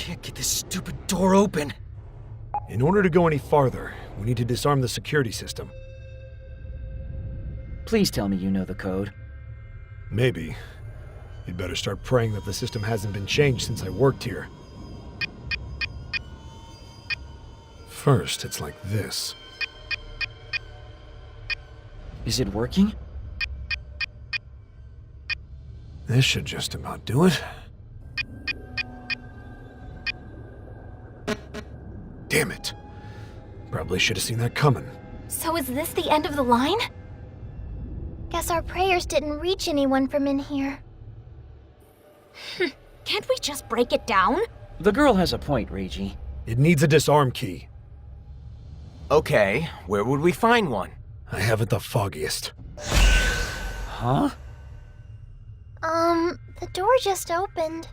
Can't get this stupid door open. In order to go any farther, we need to disarm the security system. Please tell me you know the code. Maybe. You'd better start praying that the system hasn't been changed since I worked here. First, it's like this. Is it working? This should just about do it. Damn it. Probably should have seen that coming. So is this the end of the line? Guess our prayers didn't reach anyone from in here. Can't we just break it down? The girl has a point, Reiji. It needs a disarm key. Okay, where would we find one? I haven't the foggiest. Huh? The door just opened.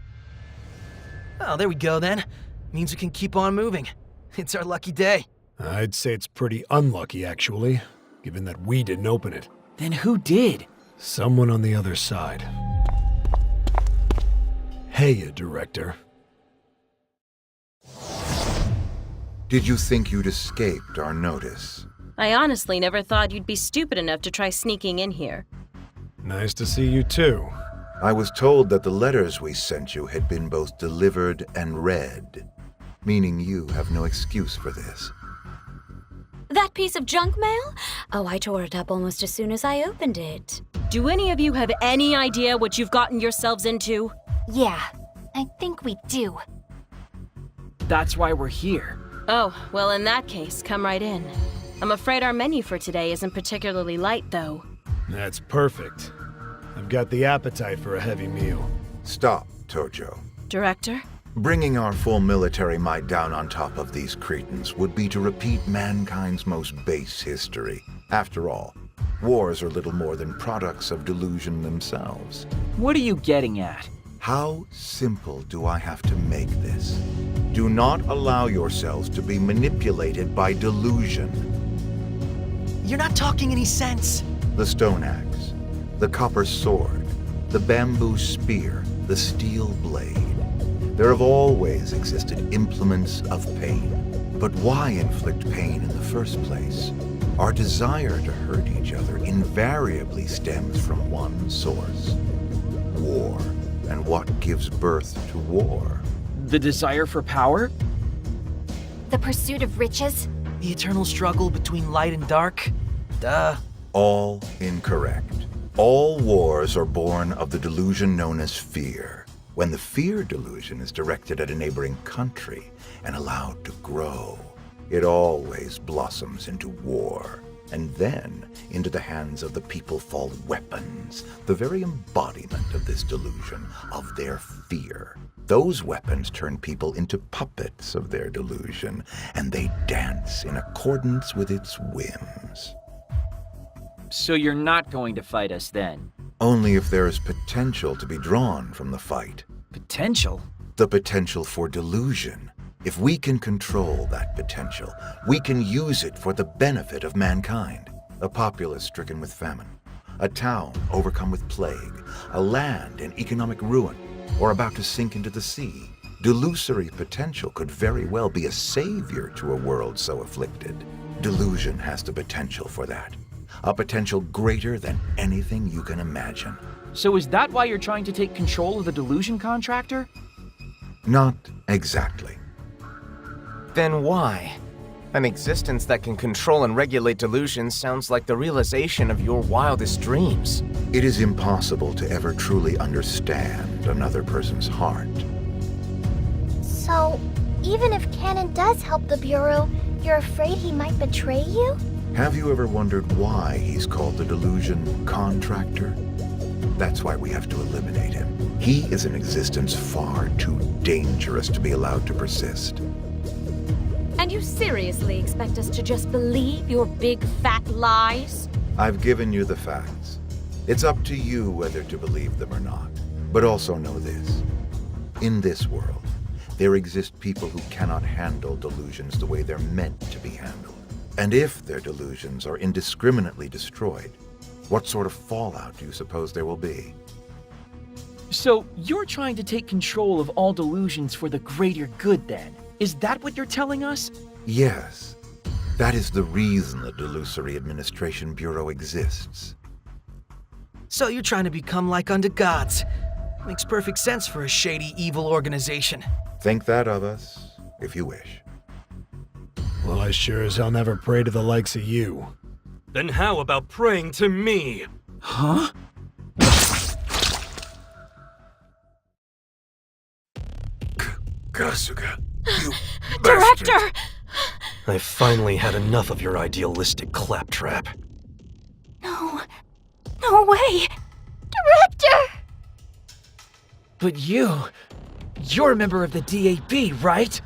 Oh, there we go then. Means we can keep on moving. It's our lucky day. I'd say it's pretty unlucky, actually, given that we didn't open it. Then who did? Someone on the other side. Hey, Director. Did you think you'd escaped our notice? I honestly never thought you'd be stupid enough to try sneaking in here. Nice to see you too. I was told that the letters we sent you had been both delivered and read, meaning you have no excuse for this. That piece of junk mail? Oh, I tore it up almost as soon as I opened it. Do any of you have any idea what you've gotten yourselves into? Yeah, I think we do. That's why we're here. Oh, well in that case, come right in. I'm afraid our menu for today isn't particularly light, though. That's perfect. I've got the appetite for a heavy meal. Stop, Tojo. Director? Bringing our full military might down on top of these cretins would be to repeat mankind's most base history. After all, wars are little more than products of delusion themselves. What are you getting at? How simple do I have to make this? Do not allow yourselves to be manipulated by delusion. You're not talking any sense. The stone axe, the copper sword, the bamboo spear, the steel blade. There have always existed implements of pain. But why inflict pain in the first place? Our desire to hurt each other invariably stems from one source: war. And what gives birth to war? The desire for power? The pursuit of riches? The eternal struggle between light and dark? Duh. All incorrect. All wars are born of the delusion known as fear. When the fear delusion is directed at a neighboring country and allowed to grow, it always blossoms into war. And then, into the hands of the people fall weapons, the very embodiment of this delusion, of their fear. Those weapons turn people into puppets of their delusion, and they dance in accordance with its whims. So you're not going to fight us then? Only if there is potential to be drawn from the fight. Potential? The potential for delusion. If we can control that potential, we can use it for the benefit of mankind. A populace stricken with famine, a town overcome with plague, a land in economic ruin, or about to sink into the sea. Delusory potential could very well be a savior to a world so afflicted. Delusion has the potential for that. A potential greater than anything you can imagine. So is that why you're trying to take control of the delusion contractor? Not exactly. Then why? An existence that can control and regulate delusions sounds like the realization of your wildest dreams. It is impossible to ever truly understand another person's heart. So, even if Cannon does help the Bureau, you're afraid he might betray you? Have you ever wondered why he's called the delusion contractor? That's why we have to eliminate him. He is an existence far too dangerous to be allowed to persist. And you seriously expect us to just believe your big fat lies? I've given you the facts. It's up to you whether to believe them or not. But also know this. In this world, there exist people who cannot handle delusions the way they're meant to be handled. And if their delusions are indiscriminately destroyed, what sort of fallout do you suppose there will be? So, you're trying to take control of all delusions for the greater good then? Is that what you're telling us? Yes. That is the reason the Delusory Administration Bureau exists. So you're trying to become like unto gods. Makes perfect sense for a shady, evil organization. Think that of us, if you wish. Well, I sure as hell never pray to the likes of you. Then how about praying to me? Huh? Kasuga, you Director! I finally had enough of your idealistic claptrap. No. No way! Director! But you're a member of the DAB, right?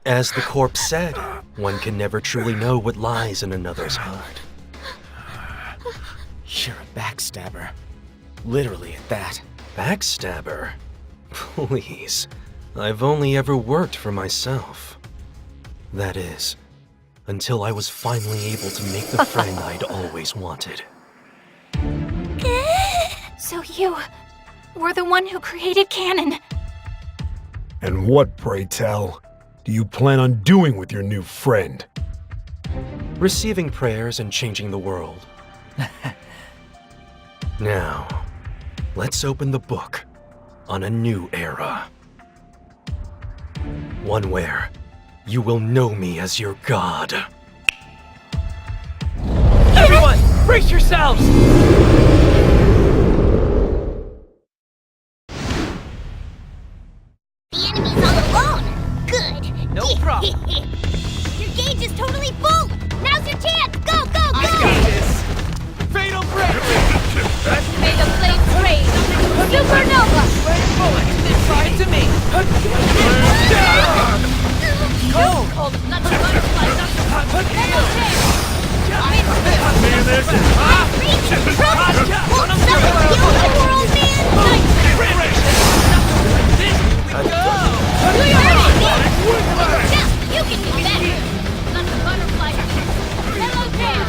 As the corpse said, one can never truly know what lies in another's heart. You're a backstabber. Literally at that. Backstabber? Please. I've only ever worked for myself. That is, until I was finally able to make the friend I'd always wanted. So you were the one who created Canon. And what, pray tell, do you plan on doing with your new friend? Receiving prayers and changing the world. Now, let's open the book on a new era. One where you will know me as your god. Everyone, brace yourselves! The enemy's all alone. Good. No problem. Your gauge is totally full. Now's your chance. Go, go, go! I got this! Fatal break! May the flames rain! Supernova! Bullet! Try it to me! Go! Called Lucky Butterfly! You can do better! Lucky Butterfly! Hello there!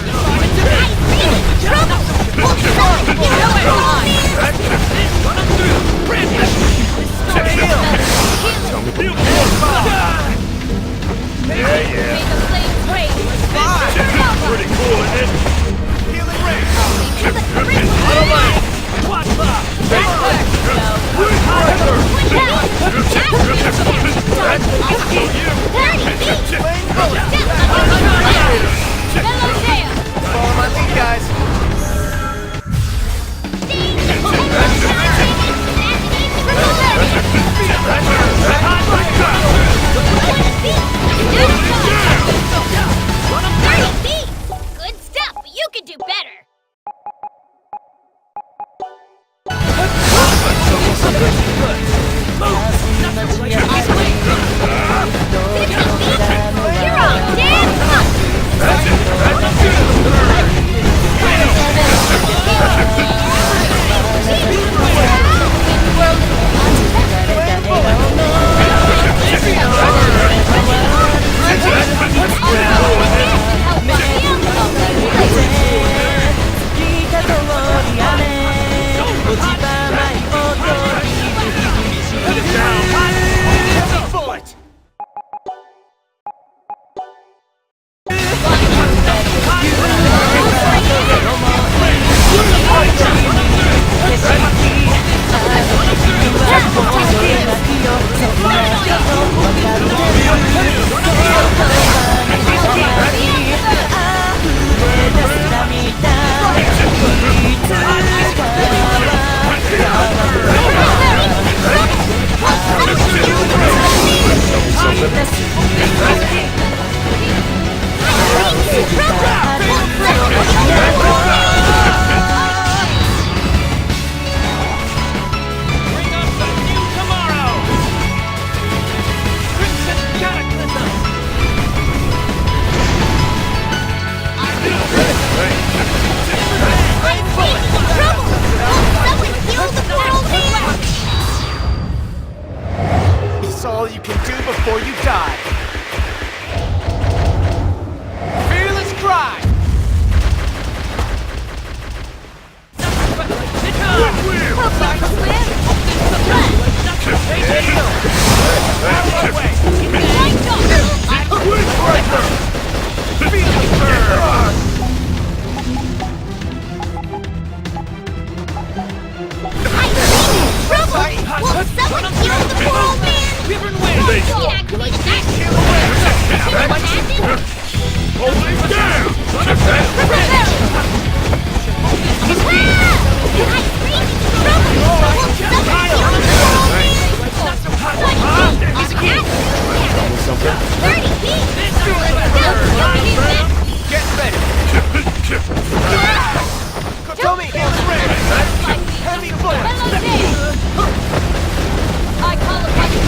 Pretty cool, isn't it? Healing ray! Follow my lead, guys. Good stuff, but you can do better. You're on, Dan! Bullet! It's all you can do before you die. Fearless cry! Goodwill! Will someone heal the poor old man? Get ready! Tommy, heavy bullet! I call upon you.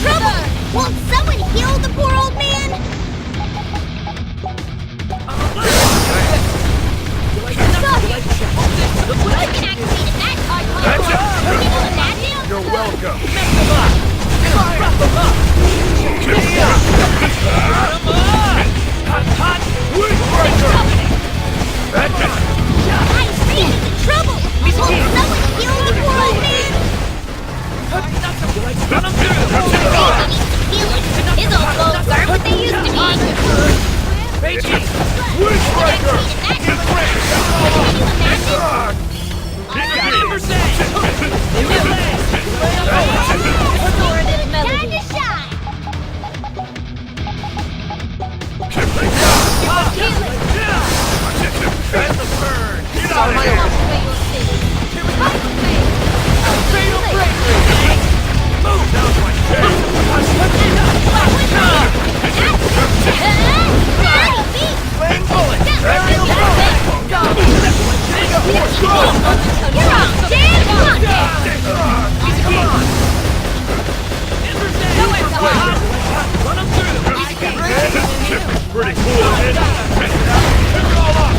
Trouble! Won't someone heal the poor old man? You're welcome. Trouble! Won't someone heal the poor old man? His old clothes aren't what they used to be. Windbreaker! Time to shine! That's the bird! Get out of My here! own way you'll see. Fatal breakthrough! Move! That was my chance! Flame bullet! You're on damn Pretty cool, isn't it? Turn it all off!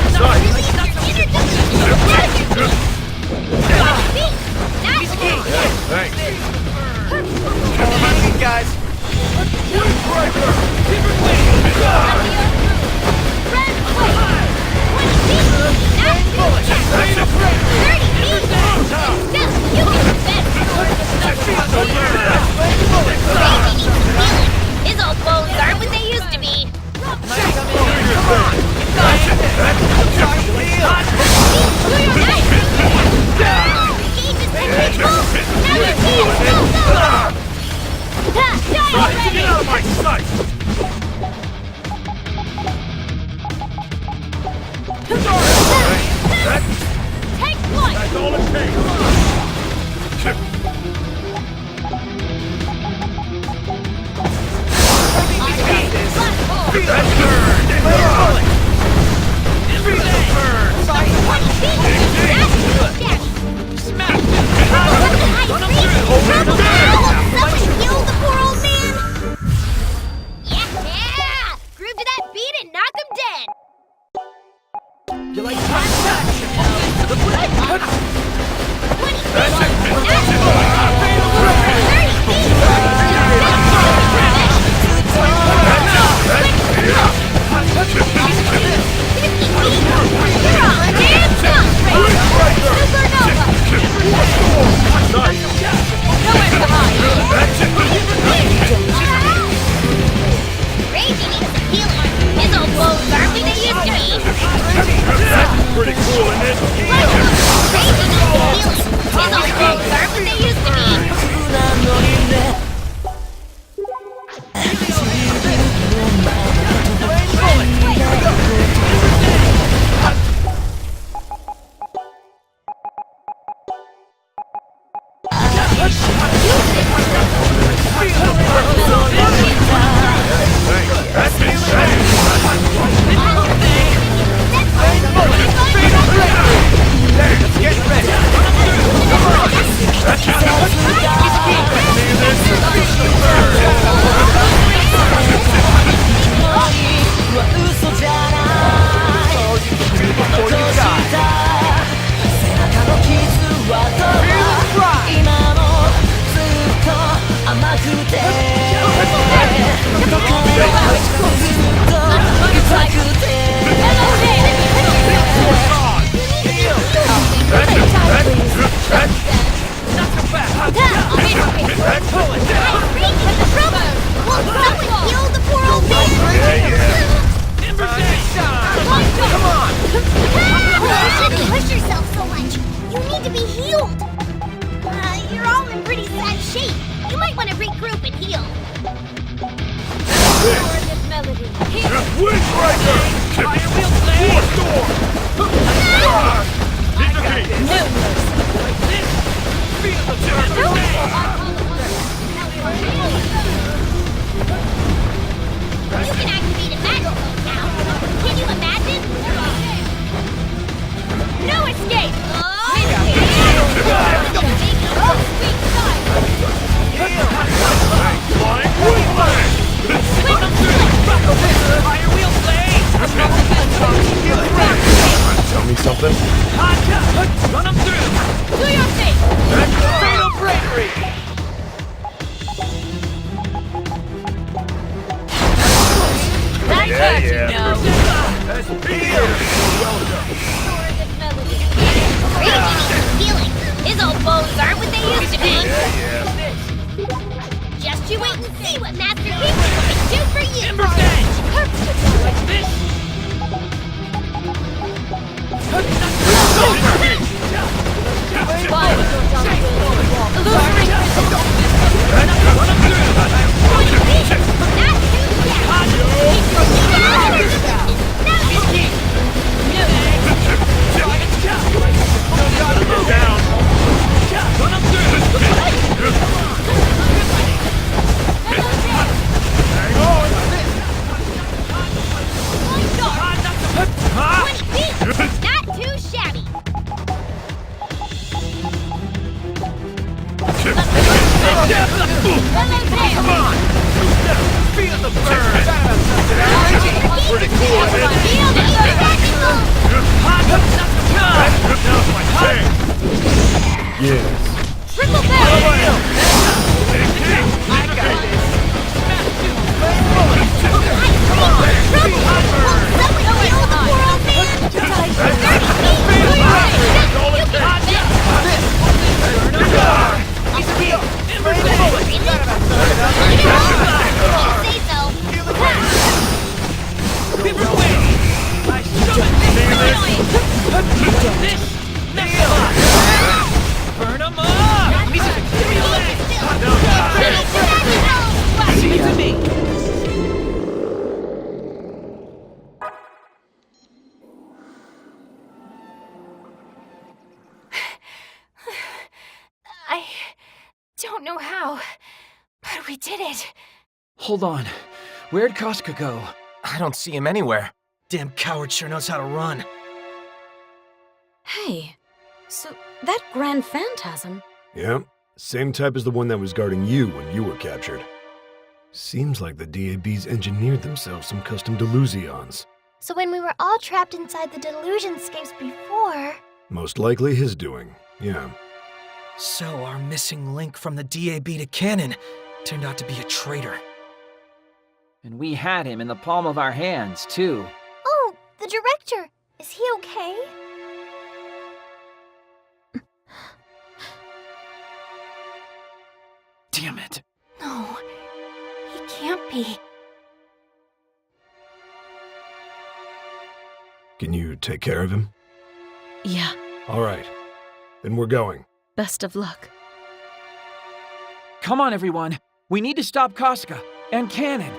Thanks. Hey, guys! His old clothes aren't what they used to be. Get out of my sight! Take one! That's all it takes! Groove to that beat and knock him dead! You like You're on damn You can activate a magic mode now. Can you imagine? No escape! Tell me something? Run him through! Do your thing! Fatal bravery! That's hurt, you know. Healing. His old bones aren't what they used to be. Just you wait and see what Master King can do for you. Not too shabby. Come on! Feel the burn! Pretty cool, Yes. Triple back! Burn him up! See to me! I don't know how, but we did it. Hold on. Where'd Kasuga go? I don't see him anywhere. Damn coward sure knows how to run. Hey, so that Grand Phantasm... Yep. Same type as the one that was guarding you when you were captured. Seems like the DABs engineered themselves some custom Delusions. So when we were all trapped inside the Delusionscapes before... Most likely his doing, yeah. So our missing link from the DAB to canon turned out to be a traitor. And we had him in the palm of our hands, too. Oh, the director. Is he okay? Damn it. No, he can't be. Can you take care of him? Yeah, All right. Then we're going. best of luck. Come on, everyone. We need to stop Kasuga and Canon.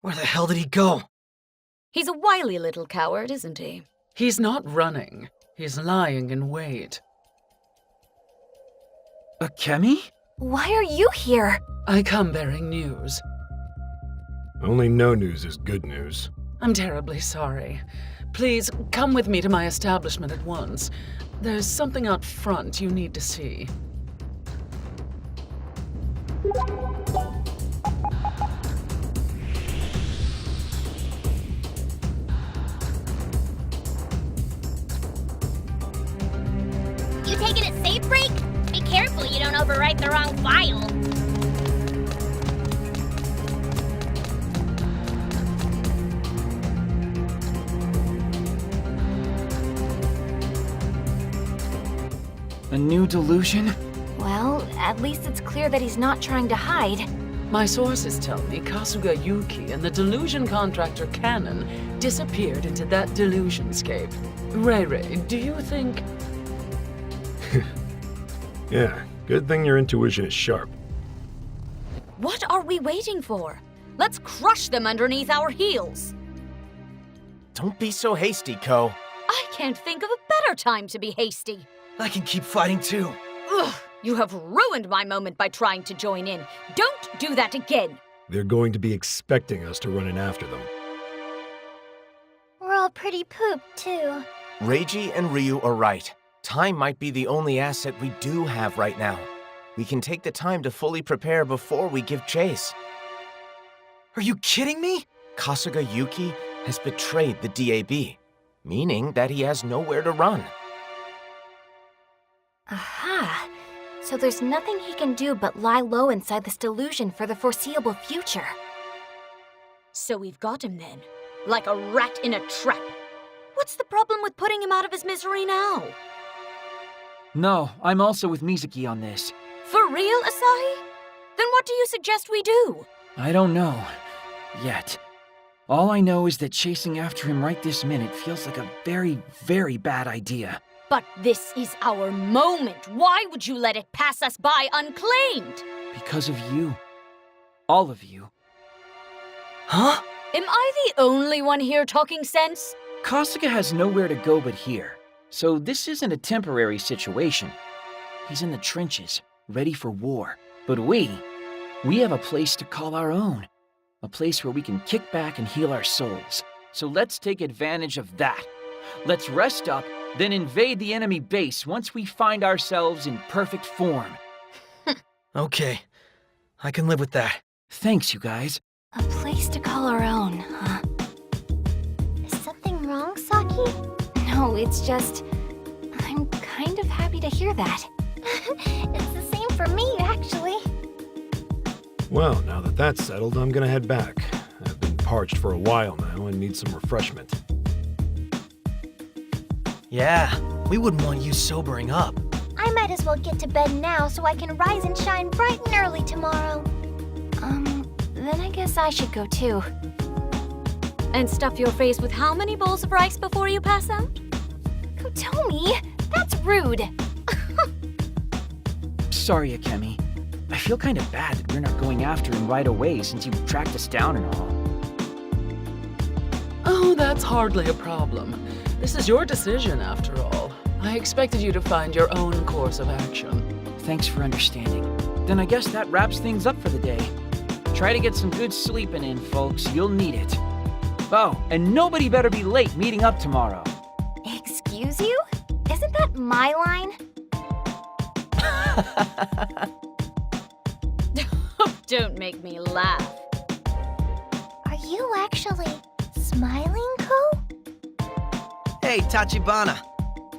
Where the hell did he go? He's a wily little coward, isn't he? He's not running. He's lying in wait. Akemi? Why are you here? I come bearing news. Only no news is good news. I'm terribly sorry. Please, come with me to my establishment at once. There's something out front you need to see. You taking it safe, Break? Be careful you don't overwrite the wrong file. A new delusion? Well, at least it's clear that he's not trying to hide. My sources tell me Kasuga Yuki and the delusion contractor Canon disappeared into that Delusionscape. Ray, do you think... Yeah, good thing your intuition is sharp. What are we waiting for? Let's crush them underneath our heels. Don't be so hasty, Ko. I can't think of a better time to be hasty. I can keep fighting too. Ugh, you have ruined my moment by trying to join in. Don't do that again. They're going to be expecting us to run in after them. We're all pretty pooped, too. Reiji and Ryu are right. Time might be the only asset we do have right now. We can take the time to fully prepare before we give chase. Are you kidding me? Kasuga Yuki has betrayed the DAB, meaning that he has nowhere to run. Aha! So there's nothing he can do but lie low inside this delusion for the foreseeable future. So we've got him then, like a rat in a trap. What's the problem with putting him out of his misery now? No, I'm also with Mizuki on this. For real, Asahi? Then what do you suggest we do? I don't know. Yet. All I know is that chasing after him right this minute feels like a very, very bad idea. But this is our moment. Why would you let it pass us by unclaimed? Because of you. All of you. Huh? Am I the only one here talking sense? Kasuga has nowhere to go but here. So this isn't a temporary situation. He's in the trenches, ready for war. But we have a place to call our own. A place where we can kick back and heal our souls. So let's take advantage of that. Let's rest up, then invade the enemy base once we find ourselves in perfect form. Okay, I can live with that. Thanks, you guys. A place to call our own, huh? Is something wrong, Saki? No, it's just... I'm kind of happy to hear that. It's the same for me, actually. Well, now that that's settled, I'm gonna head back. I've been parched for a while now and need some refreshment. Yeah, we wouldn't want you sobering up. I might as well get to bed now so I can rise and shine bright and early tomorrow. Then I guess I should go too. And stuff your face with how many bowls of rice before you pass out? Kotomi, that's rude. Sorry, Akemi. I feel kind of bad that we're not going after him right away since you tracked us down and all. Oh, that's hardly a problem. This is your decision, after all. I expected you to find your own course of action. Thanks for understanding. Then I guess that wraps things up for the day. Try to get some good sleeping in, folks. You'll need it. Oh, and nobody better be late meeting up tomorrow. Excuse you? Isn't that my line? Don't make me laugh. Are you actually smiling, Ko? Hey, Tachibana.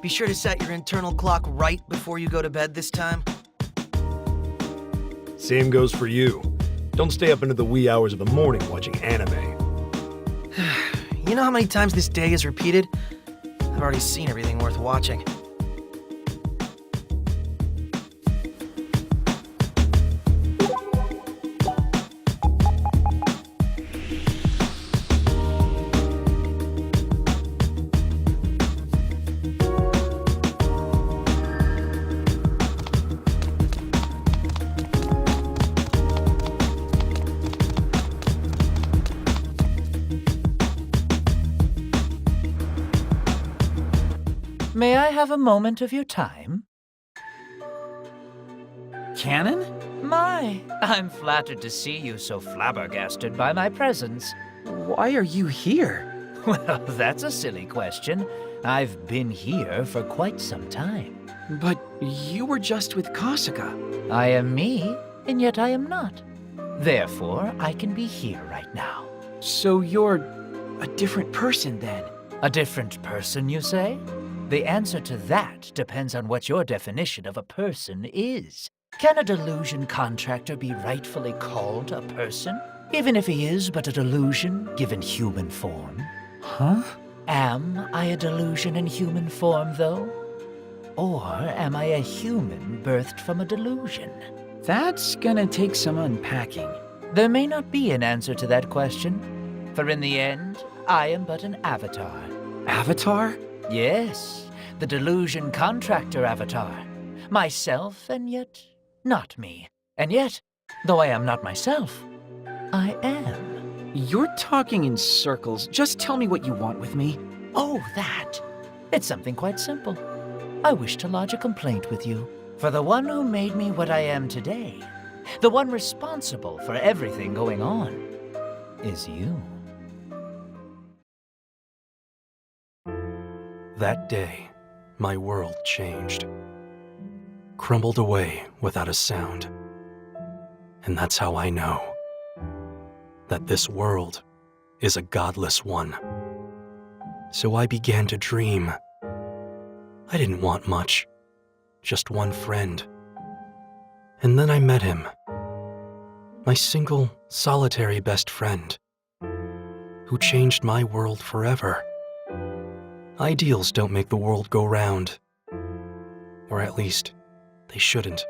Be sure to set your internal clock right before you go to bed this time. Same goes for you. Don't stay up into the wee hours of the morning watching anime. You know how many times this day is repeated? I've already seen everything worth watching. May I have a moment of your time? Canon? My, I'm flattered to see you so flabbergasted by my presence. Why are you here? Well, that's a silly question. I've been here for quite some time. But you were just with Kasuga. I am me, and yet I am not. Therefore, I can be here right now. So you're a different person then? A different person, you say? The answer to that depends on what your definition of a person is. Can a delusion contractor be rightfully called a person, even if he is but a delusion given human form? Huh? Am I a delusion in human form, though? Or am I a human birthed from a delusion? That's gonna take some unpacking. There may not be an answer to that question, for in the end, I am but an avatar. Avatar? Yes, the Delusion Contractor avatar. Myself, and yet not me. And yet, though I am not myself, I am. You're talking in circles. Just tell me what you want with me. Oh, that. It's something quite simple. I wish to lodge a complaint with you. For the one who made me what I am today, the one responsible for everything going on, is you. That day, my world changed. Crumbled away without a sound. And that's how I know that this world is a godless one. So I began to dream. I didn't want much, just one friend. And then I met him. My single, solitary best friend, who changed my world forever. Ideals don't make the world go round. Or at least, they shouldn't.